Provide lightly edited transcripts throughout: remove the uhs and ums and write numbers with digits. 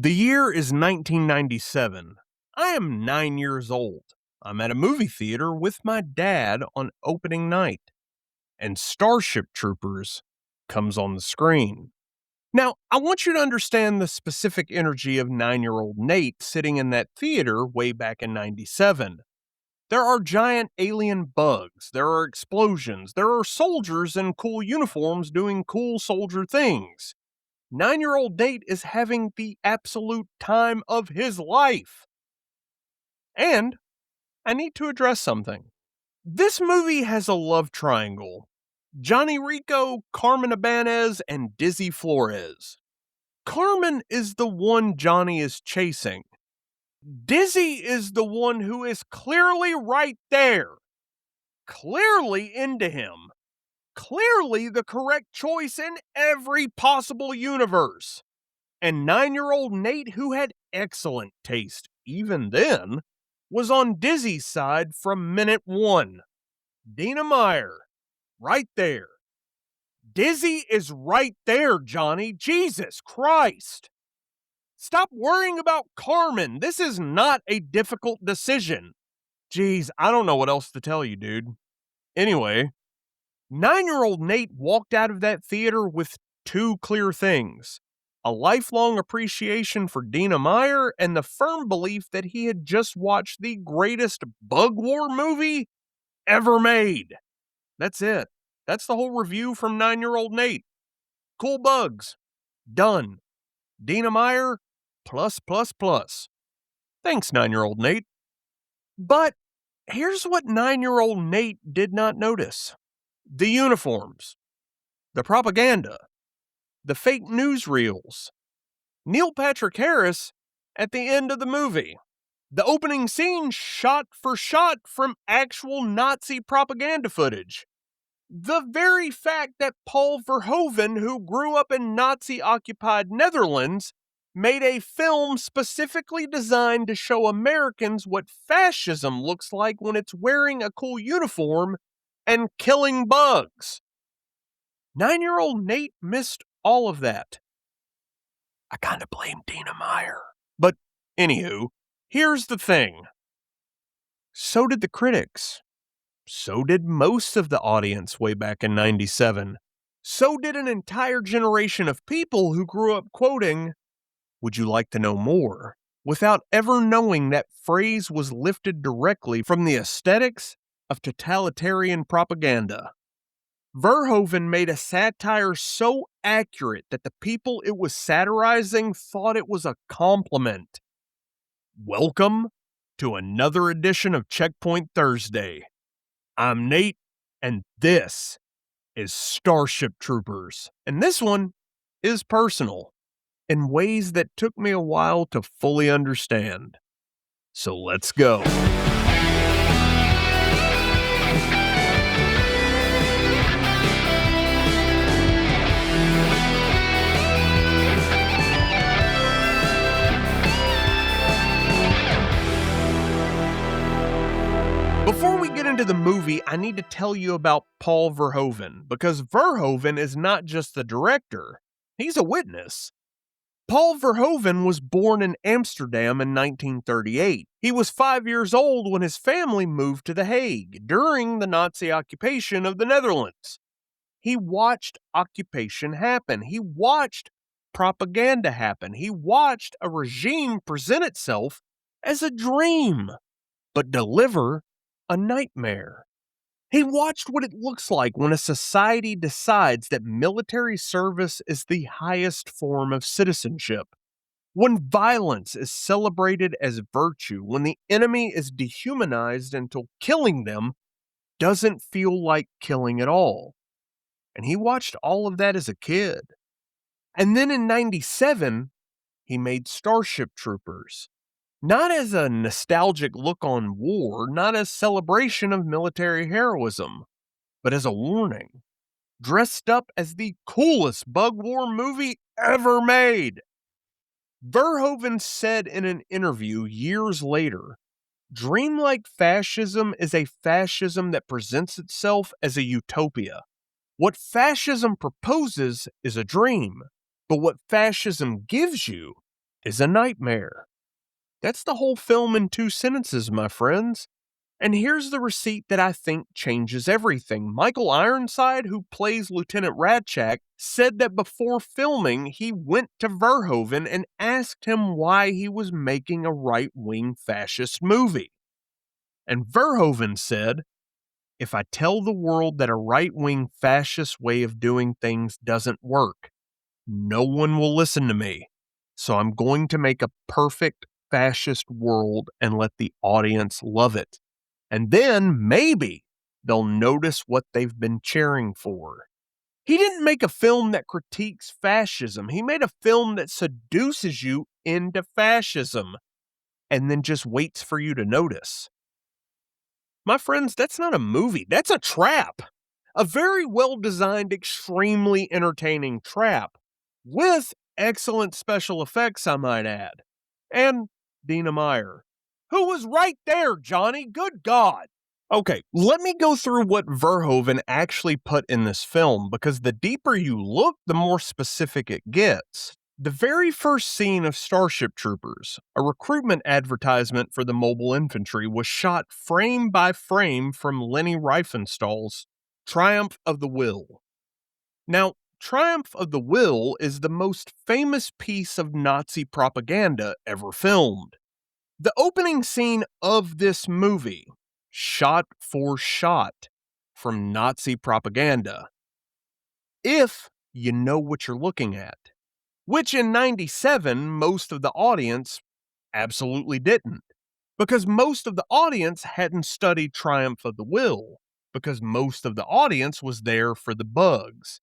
The year is 1997. I am 9 years old. I'm at a movie theater with my dad on opening night, and Starship Troopers comes on the screen. Now, I want you to understand the specific energy of 9-year-old Nate sitting in that theater way back in 97. There are giant alien bugs, there are explosions, there are soldiers in cool uniforms doing cool soldier things. 9-year-old Nate is having the absolute time of his life. And I need to address something. This movie has a love triangle. Johnny Rico, Carmen Ibanez, and Dizzy Flores. Carmen is the one Johnny is chasing. Dizzy is the one who is clearly right there. Clearly into him. Clearly the correct choice in every possible universe. And 9-year-old Nate, who had excellent taste even then, was on Dizzy's side from minute one. Dina Meyer, right there. Dizzy is right there, Johnny. Jesus Christ. Stop worrying about Carmen. This is not a difficult decision. Jeez, I don't know what else to tell you, dude. Anyway, 9-year-old Nate walked out of that theater with two clear things. A lifelong appreciation for Dina Meyer and the firm belief that he had just watched the greatest bug war movie ever made. That's it. That's the whole review from 9-year-old Nate. Cool bugs. Done. Dina Meyer, plus, plus, plus. Thanks, 9-year-old Nate. But here's what 9-year-old Nate did not notice. The uniforms. The propaganda. The fake newsreels. Neil Patrick Harris at the end of the movie. The opening scene shot for shot from actual Nazi propaganda footage. The very fact that Paul Verhoeven, who grew up in Nazi-occupied Netherlands, made a film specifically designed to show Americans what fascism looks like when it's wearing a cool uniform and killing bugs. 9-year-old Nate missed all of that. I kind of blame Dina Meyer. But anywho, here's the thing. So did the critics. So did most of the audience way back in 97. So did an entire generation of people who grew up quoting, "Would you like to know more?" without ever knowing that phrase was lifted directly from the aesthetics of totalitarian propaganda. Verhoeven made a satire so accurate that the people it was satirizing thought it was a compliment. Welcome to another edition of Checkpoint Thursday. I'm Nate, and this is Starship Troopers. And this one is personal in ways that took me a while to fully understand. So let's go. Before we get into the movie, I need to tell you about Paul Verhoeven, because Verhoeven is not just the director, he's a witness. Paul Verhoeven was born in Amsterdam in 1938. He was 5 years old when his family moved to The Hague during the Nazi occupation of the Netherlands. He watched occupation happen. He watched propaganda happen. He watched a regime present itself as a dream, but deliver a nightmare. He watched what it looks like when a society decides that military service is the highest form of citizenship, when violence is celebrated as virtue, when the enemy is dehumanized until killing them doesn't feel like killing at all. And he watched all of that as a kid. And then in 97, he made Starship Troopers. Not as a nostalgic look on war, not as celebration of military heroism, but as a warning, dressed up as the coolest bug war movie ever made. Verhoeven said in an interview years later, "Dreamlike fascism is a fascism that presents itself as a utopia. What fascism proposes is a dream, but what fascism gives you is a nightmare. That's the whole film in 2 sentences, my friends. And here's the receipt that I think changes everything. Michael Ironside, who plays Lieutenant Radchak, said that before filming, he went to Verhoeven and asked him why he was making a right-wing fascist movie. And Verhoeven said, "If I tell the world that a right-wing fascist way of doing things doesn't work, no one will listen to me. So I'm going to make a perfect fascist world and let the audience love it. And then maybe they'll notice what they've been cheering for." He didn't make a film that critiques fascism. He made a film that seduces you into fascism and then just waits for you to notice. My friends, that's not a movie. That's a trap. A very well-designed, extremely entertaining trap with excellent special effects, I might add. And Dina Meyer, who was right there, Johnny. Good God. Okay, let me go through what Verhoeven actually put in this film, because the deeper you look, the more specific it gets. The very first scene of Starship Troopers, a recruitment advertisement for the mobile infantry, was shot frame by frame from Leni Riefenstahl's Triumph of the Will. Now, Triumph of the Will is the most famous piece of Nazi propaganda ever filmed. The opening scene of this movie, shot for shot from Nazi propaganda, if you know what you're looking at. Which in 97, most of the audience absolutely didn't. Because most of the audience hadn't studied Triumph of the Will. Because most of the audience was there for the bugs.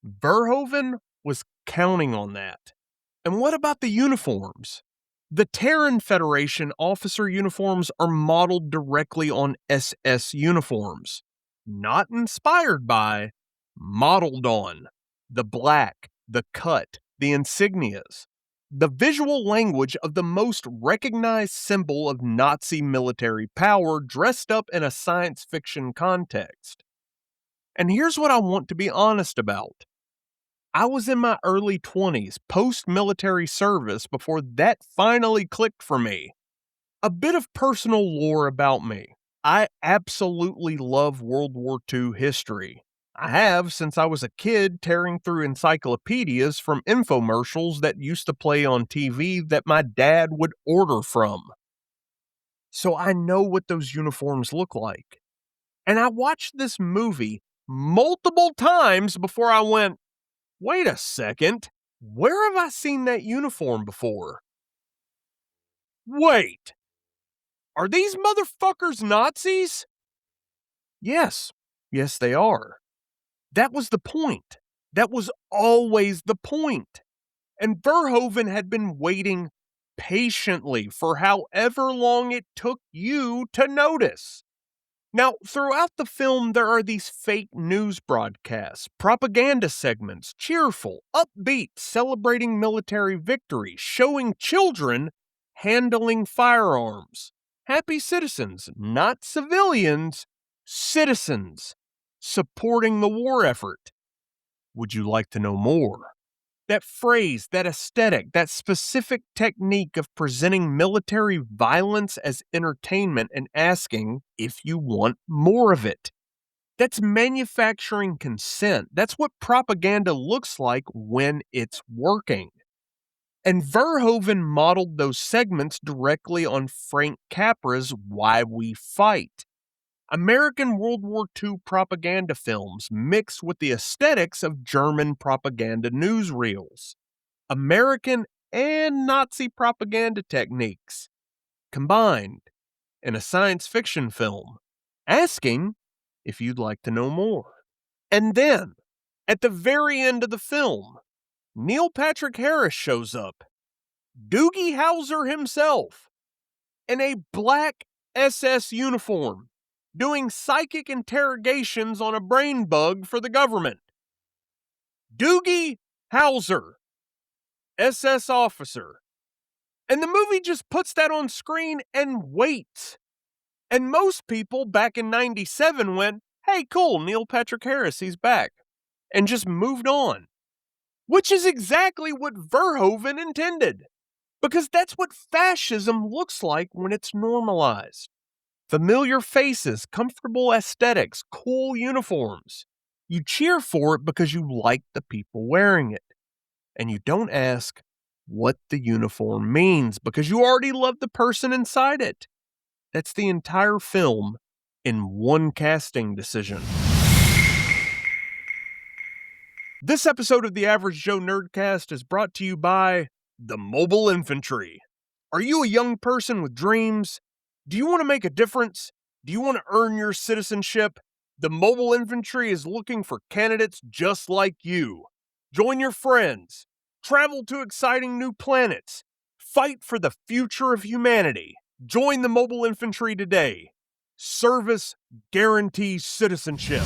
Verhoeven was counting on that. And what about the uniforms? The Terran Federation officer uniforms are modeled directly on SS uniforms. Not inspired by, modeled on. The black, the cut, the insignias. The visual language of the most recognized symbol of Nazi military power dressed up in a science fiction context. And here's what I want to be honest about. I was in my early 20s, post-military service, before that finally clicked for me. A bit of personal lore about me. I absolutely love World War II history. I have since I was a kid, tearing through encyclopedias from infomercials that used to play on TV that my dad would order from. So I know what those uniforms look like. And I watched this movie multiple times before I went, wait a second, where have I seen that uniform before? Wait, are these motherfuckers Nazis? Yes, they are. That was the point. That was always the point. And Verhoeven had been waiting patiently for however long it took you to notice. Now, throughout the film, there are these fake news broadcasts, propaganda segments, cheerful, upbeat, celebrating military victory, showing children handling firearms. Happy citizens, not civilians, citizens, supporting the war effort. Would you like to know more? That phrase, that aesthetic, that specific technique of presenting military violence as entertainment and asking if you want more of it. That's manufacturing consent. That's what propaganda looks like when it's working. And Verhoeven modeled those segments directly on Frank Capra's Why We Fight. American World War II propaganda films mixed with the aesthetics of German propaganda newsreels. American and Nazi propaganda techniques combined in a science fiction film, asking if you'd like to know more. And then, at the very end of the film, Neil Patrick Harris shows up, Doogie Howser himself, in a black SS uniform, doing psychic interrogations on a brain bug for the government. Doogie Howser, SS officer. And the movie just puts that on screen and waits. And most people back in 97 went, hey, cool, Neil Patrick Harris, he's back. And just moved on. Which is exactly what Verhoeven intended. Because that's what fascism looks like when it's normalized. Familiar faces, comfortable aesthetics, cool uniforms. You cheer for it because you like the people wearing it. And you don't ask what the uniform means because you already love the person inside it. That's the entire film in one casting decision. This episode of the Average Joe Nerdcast is brought to you by the Mobile Infantry. Are you a young person with dreams? Do you want to make a difference? Do you want to earn your citizenship? The Mobile Infantry is looking for candidates just like you. Join your friends. Travel to exciting new planets. Fight for the future of humanity. Join the Mobile Infantry today. Service guarantees citizenship.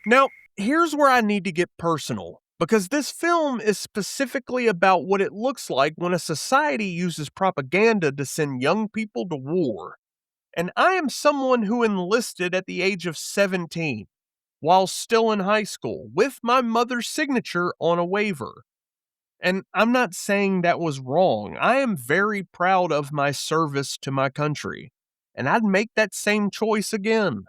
Now, here's where I need to get personal, because this film is specifically about what it looks like when a society uses propaganda to send young people to war. And I am someone who enlisted at the age of 17, while still in high school, with my mother's signature on a waiver. And I'm not saying that was wrong. I am very proud of my service to my country, and I'd make that same choice again.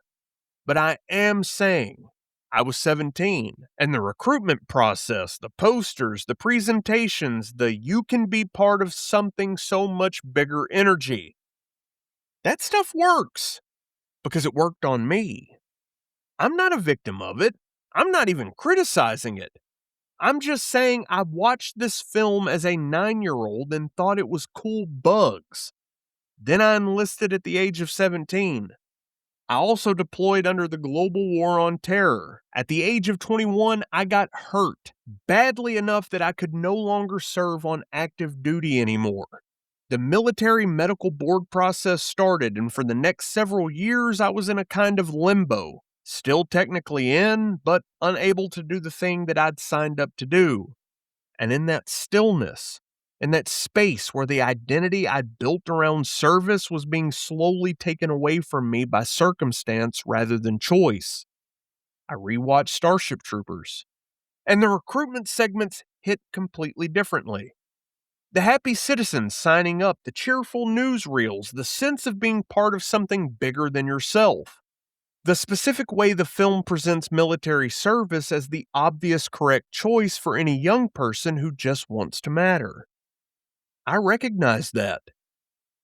But I am saying I was 17, and the recruitment process, the posters, the presentations, the you can be part of something so much bigger energy, that stuff works because it worked on me. I'm not a victim of it. I'm not even criticizing it. I'm just saying I watched this film as a 9-year-old and thought it was cool bugs. Then I enlisted at the age of 17. I also deployed under the global war on terror. At the age of 21, I got hurt badly enough that I could no longer serve on active duty anymore. The military medical board process started, and for the next several years, I was in a kind of limbo. Still technically in, but unable to do the thing that I'd signed up to do. And in that stillness, in that space where the identity I'd built around service was being slowly taken away from me by circumstance rather than choice, I rewatched Starship Troopers. And the recruitment segments hit completely differently. The happy citizens signing up, the cheerful newsreels, the sense of being part of something bigger than yourself. The specific way the film presents military service as the obvious correct choice for any young person who just wants to matter. I recognized that.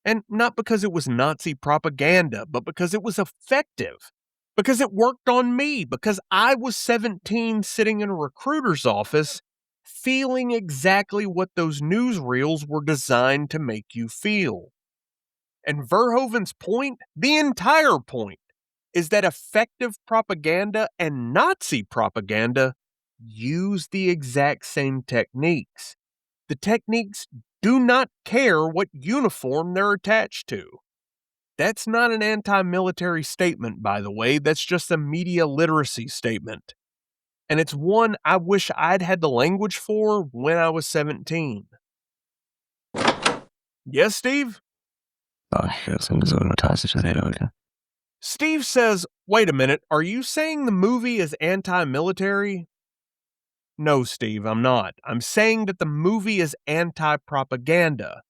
And not because it was Nazi propaganda, but because it was effective. Because it worked on me. Because I was 17 sitting in a recruiter's office feeling exactly what those newsreels were designed to make you feel. And Verhoeven's point, the entire point, is that effective propaganda and Nazi propaganda use the exact same techniques. The techniques do not care what uniform they're attached to. That's not an anti-military statement, by the way. That's just a media literacy statement. And it's one I wish I'd had the language for when I was 17. Yes, Steve? Steve says, wait a minute, are you saying the movie is anti-military? No, Steve, I'm not. I'm saying that the movie is anti-propaganda.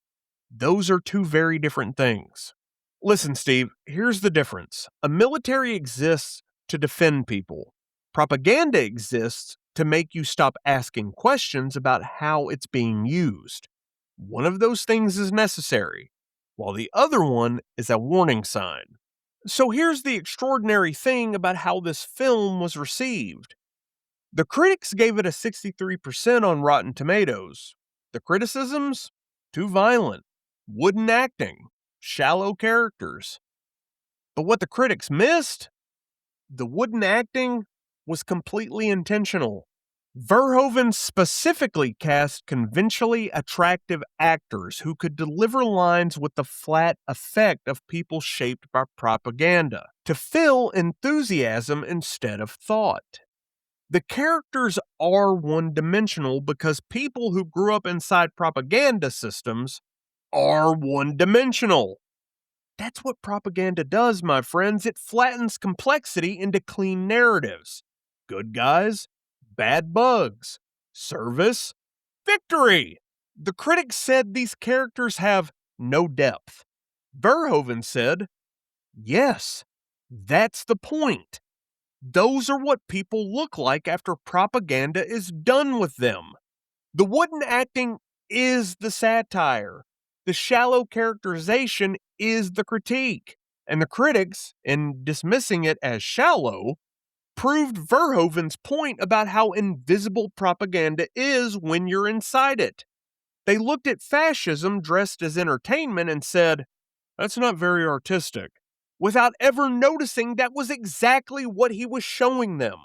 Those are two very different things. Listen, Steve, here's the difference. A military exists to defend people. Propaganda exists to make you stop asking questions about how it's being used. One of those things is necessary, while the other one is a warning sign. So here's the extraordinary thing about how this film was received. The critics gave it a 63% on Rotten Tomatoes. The criticisms? Too violent, wooden acting, shallow characters. But what the critics missed? The wooden acting was completely intentional. Verhoeven specifically cast conventionally attractive actors who could deliver lines with the flat effect of people shaped by propaganda, to fill enthusiasm instead of thought. The characters are one-dimensional because people who grew up inside propaganda systems are one-dimensional. That's what propaganda does, my friends. It flattens complexity into clean narratives. Good guys, bad bugs, service, victory. The critics said these characters have no depth. Verhoeven said, yes, that's the point. Those are what people look like after propaganda is done with them. The wooden acting is the satire. The shallow characterization is the critique. And the critics, in dismissing it as shallow, proved Verhoeven's point about how invisible propaganda is when you're inside it. They looked at fascism dressed as entertainment and said, that's not very artistic, without ever noticing that was exactly what he was showing them.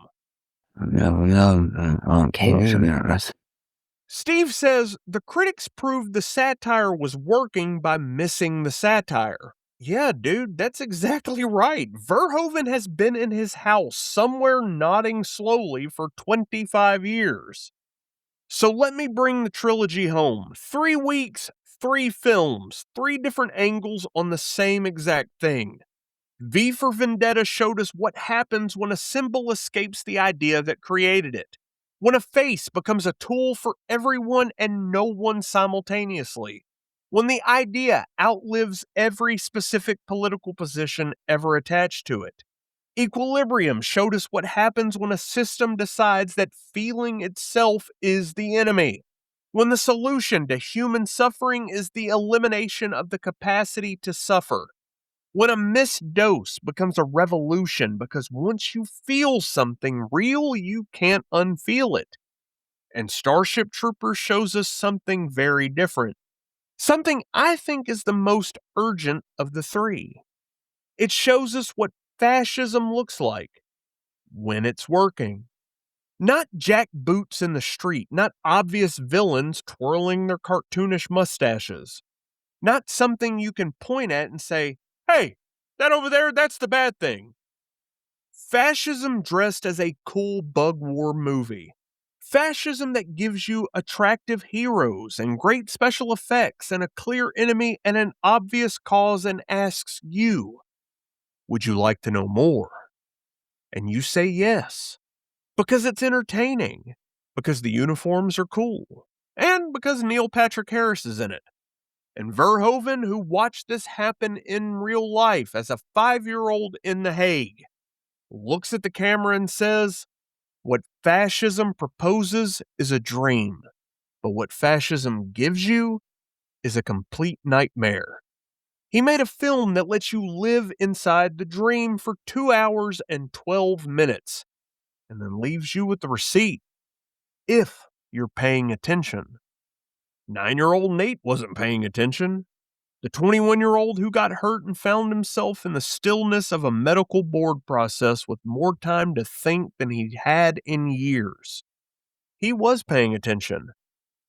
Steve says the critics proved the satire was working by missing the satire. Yeah, dude, that's exactly right. Verhoeven has been in his house somewhere nodding slowly for 25 years. So let me bring the trilogy home. 3 weeks, 3 films, 3 different angles on the same exact thing. V for Vendetta showed us what happens when a symbol escapes the idea that created it. When a face becomes a tool for everyone and no one simultaneously. When the idea outlives every specific political position ever attached to it. Equillibrium showed us what happens when a system decides that feeling itself is the enemy. When the solution to human suffering is the elimination of the capacity to suffer. When a missed dose becomes a revolution because once you feel something real, you can't unfeel it. And Starship Troopers shows us something very different. Something I think is the most urgent of the 3. It shows us what fascism looks like when it's working. Not jackboots in the street, not obvious villains twirling their cartoonish mustaches. Not something you can point at and say, hey, that over there, that's the bad thing. Fascism dressed as a cool bug war movie. Fascism that gives you attractive heroes and great special effects and a clear enemy and an obvious cause and asks you, would you like to know more? And you say yes, because it's entertaining, because the uniforms are cool, and because Neil Patrick Harris is in it. And Verhoeven, who watched this happen in real life as a 5-year-old in The Hague, looks at the camera and says, what fascism proposes is a dream, but what fascism gives you is a complete nightmare. He made a film that lets you live inside the dream for 2 hours and 12 minutes, and then leaves you with the receipt, if you're paying attention. 9-year-old Nate wasn't paying attention. The 21-year-old who got hurt and found himself in the stillness of a medical board process with more time to think than he'd had in years. He was paying attention.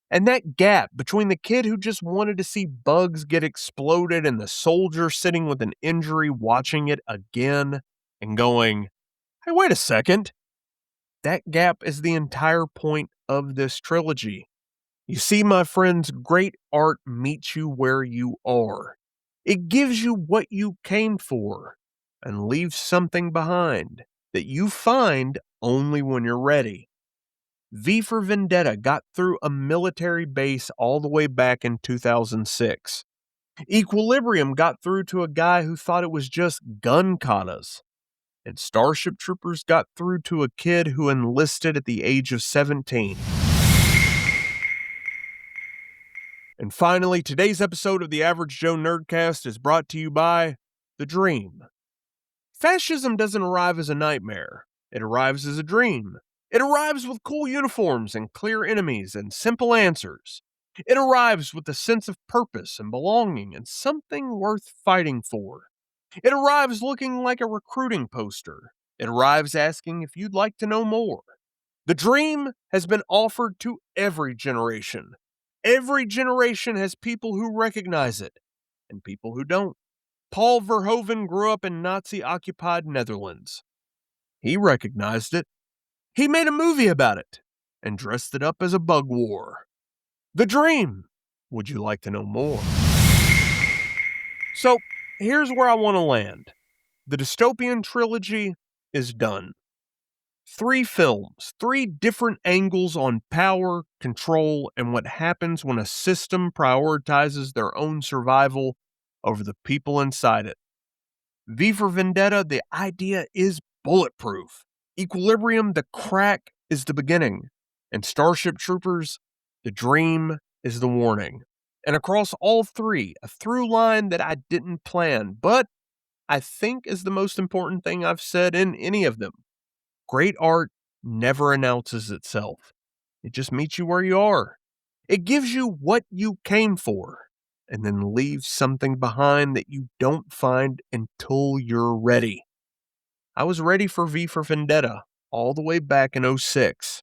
And that gap between the kid who just wanted to see bugs get exploded and the soldier sitting with an injury watching it again and going, hey, wait a second. That gap is the entire point of this trilogy. You see, my friends, great art meets you where you are. It gives you what you came for and leaves something behind that you find only when you're ready. V for Vendetta got through a military base all the way back in 2006. Equillibrium got through to a guy who thought it was just gun katas. And Starship Troopers got through to a kid who enlisted at the age of 17. And finally, today's episode of the Average Joe Nerdcast is brought to you by The Dream. Fascism doesn't arrive as a nightmare. It arrives as a dream. It arrives with cool uniforms and clear enemies and simple answers. It arrives with a sense of purpose and belonging and something worth fighting for. It arrives looking like a recruiting poster. It arrives asking if you'd like to know more. The dream has been offered to every generation. Every generation has people who recognize it and people who don't. Paul Verhoeven grew up in Nazi-occupied Netherlands. He recognized it. He made a movie about it and dressed it up as a bug war. The Dream. Would you like to know more? So, here's where I want to land. The Dystopian Trilogy is done. 3 films, 3 different angles on power, control, and what happens when a system prioritizes their own survival over the people inside it. V for Vendetta, the idea is bulletproof. Equillibrium, the crack, is the beginning. And Starship Troopers, the dream is the warning. And across all 3, a through line that I didn't plan, but I think is the most important thing I've said in any of them. Great art never announces itself. It just meets you where you are. It gives you what you came for, and then leaves something behind that you don't find until you're ready. I was ready for V for Vendetta all the way back in '06.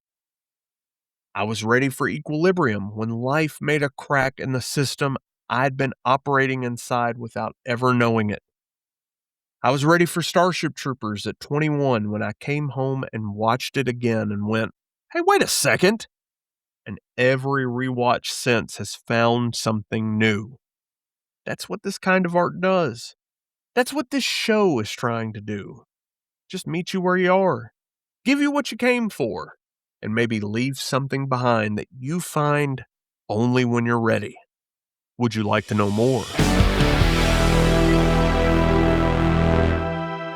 I was ready for Equillibrium when life made a crack in the system I'd been operating inside without ever knowing it. I was ready for Starship Troopers at 21 when I came home and watched it again and went, hey, wait a second. And every rewatch since has found something new. That's what this kind of art does. That's what this show is trying to do. Just meet you where you are, give you what you came for, and maybe leave something behind that you find only when you're ready. Would you like to know more?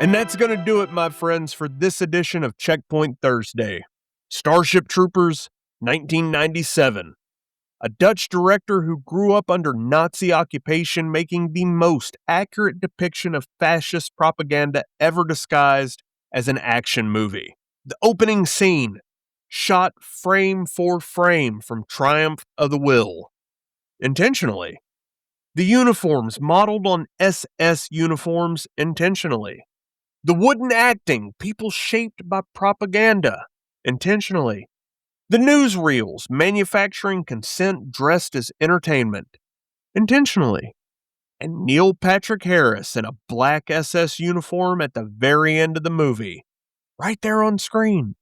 And that's going to do it, my friends, for this edition of Checkpoint Thursday. Starship Troopers, 1997. A Dutch director who grew up under Nazi occupation, making the most accurate depiction of fascist propaganda ever disguised as an action movie. The opening scene, shot frame for frame from Triumph of the Will. Intentionally. The uniforms modeled on SS uniforms intentionally. The wooden acting, people shaped by propaganda, intentionally. The newsreels, manufacturing consent dressed as entertainment, intentionally. And Neil Patrick Harris in a black SS uniform at the very end of the movie, right there on screen,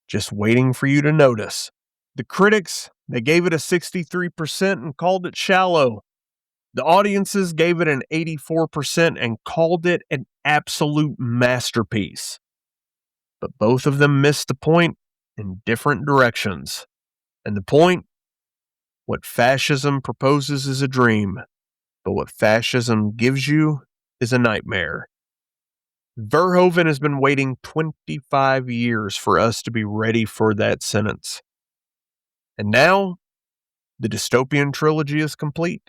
just waiting for you to notice. The critics, they gave it a 63% and called it shallow. The audiences gave it an 84% and called it an absolute masterpiece. But both of them missed the point in different directions. And the point? What fascism proposes is a dream, but what fascism gives you is a nightmare. Verhoeven has been waiting 25 years for us to be ready for that sentence. And now, the Dystopian Trilogy is complete.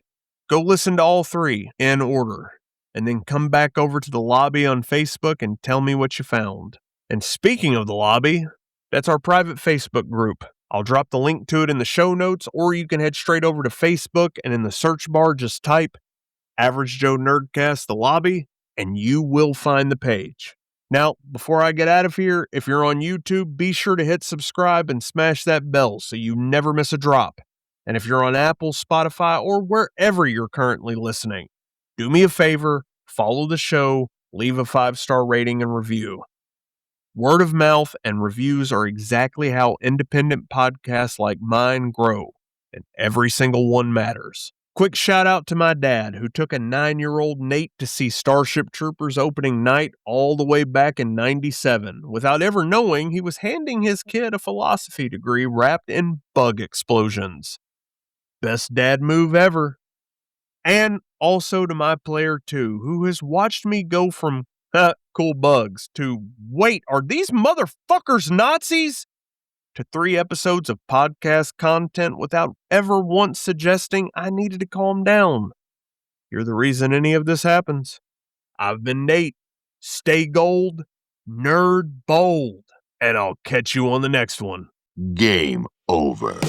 Go listen to all 3 in order, and then come back over to the lobby on Facebook and tell me what you found. And speaking of the lobby, that's our private Facebook group. I'll drop the link to it in the show notes, or you can head straight over to Facebook and in the search bar just type Average Joe Nerdcast, the lobby, and you will find the page. Now, before I get out of here, if you're on YouTube, be sure to hit subscribe and smash that bell so you never miss a drop. And if you're on Apple, Spotify, or wherever you're currently listening, do me a favor, follow the show, leave a 5-star rating and review. Word of mouth and reviews are exactly how independent podcasts like mine grow, and every single one matters. Quick shout out to my dad, who took a 9-year-old Nate to see Starship Troopers opening night all the way back in '97, without ever knowing he was handing his kid a philosophy degree wrapped in bug explosions. Best dad move ever. And also to my player 2, who has watched me go from cool bugs to, wait, are these motherfuckers Nazis? To 3 episodes of podcast content without ever once suggesting I needed to calm down. You're the reason any of this happens. I've been Nate. Stay gold, nerd bold, and I'll catch you on the next one. Game over.